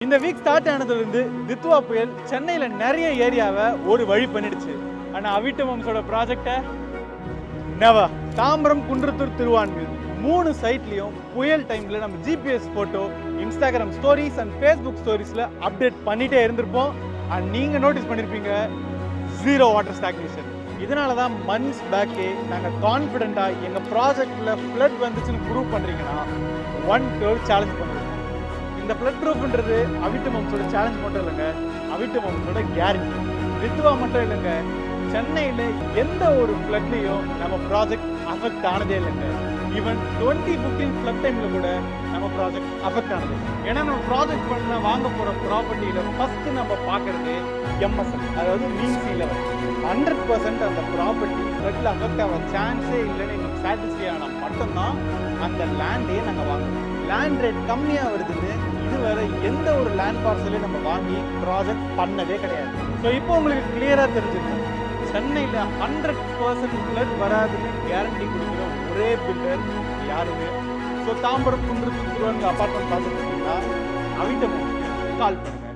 இந்த week start ஆனதுலேருந்து Ditwah புயல் சென்னையில் நிறைய ஏரியாவை ஒரு வழி பண்ணிடுச்சு. ஆனால் அவிட்ட மம்ஸோட ப்ராஜெக்டை நெவர். தாம்பரம், குன்றத்தூர், திருவான்மியூர் 3 சைட்லேயும் புயல் டைமில் நம்ம GPS photo, Instagram stories and Facebook ஸ்டோரிஸில் அப்டேட் பண்ணிகிட்டே இருந்திருப்போம். அண்ட் நீங்கள் நோட்டீஸ் பண்ணியிருப்பீங்க, 0 வாட்டர் ஸ்டாக்னேஷன். இதனால தான் மந்த்ஸ் பேக்கே நாங்கள் கான்ஃபிடென்ட்டாக எங்கள் ப்ராஜெக்டில் ஃப்ளட் வந்துச்சுன்னு ப்ரூவ் பண்ணுறீங்கன்னா 1 crore சேலஞ்ச் பண்ணுவோம். இந்த ஃப்ளட் ப்ரூஃப்ன்றது அவிட்ட மம்ஸோட சேலஞ்ச் மட்டும் இல்லைங்க, அவிட்ட மம்ஸோட கேரண்டி. தித்வா மட்டும் இல்லைங்க, சென்னையில் எந்த ஒரு ஃப்ளட்லையும் நம்ம ப்ராஜெக்ட் அஃபெக்ட் ஆனதே இல்லைங்க. ஈவன் 2015 ஃப்ளட் டைமில் கூட நம்ம ப்ராஜெக்ட் அஃபெக்ட் ஆனது. ஏன்னா நம்ம ப்ராஜெக்ட் பண்ண வாங்க போகிற ப்ராப்பர்ட்டியில் ஃபஸ்ட்டு நம்ம பார்க்குறது எம்எஸ்எல், அதாவது மீன் சீ லெவல். 100% அந்த ப்ராப்பர்ட்டி ஃப்ளட்டில் அஃபெக்ட் ஆக சான்ஸே இல்லைன்னு எங்களுக்கு சாட்டிஸ்ஃபை ஆனால் மட்டும்தான் அந்த லேண்டையே நாங்கள் வாங்குவோம். லேண்ட் ரேட் கம்மியாக வருதுன்னு இதுவரை எந்த ஒரு லேண்ட் பார்சலையும் நம்ம வாங்கி ப்ராஜெக்ட் பண்ணவே கிடையாது. ஸோ இப்போ உங்களுக்கு கிளியராக தெரிஞ்சிருக்கும், சென்னையில் 100% ஃப்ளட் வராதுன்னு கேரண்டி கொடுக்குற ஒரே பில்டர் யாருமே. So Tambaram, Kundrathur, Thiruvanmiyur apartment project பார்த்தீங்கன்னா அவிட்ட மம்ஸுக்கு கால் பண்ணுங்க.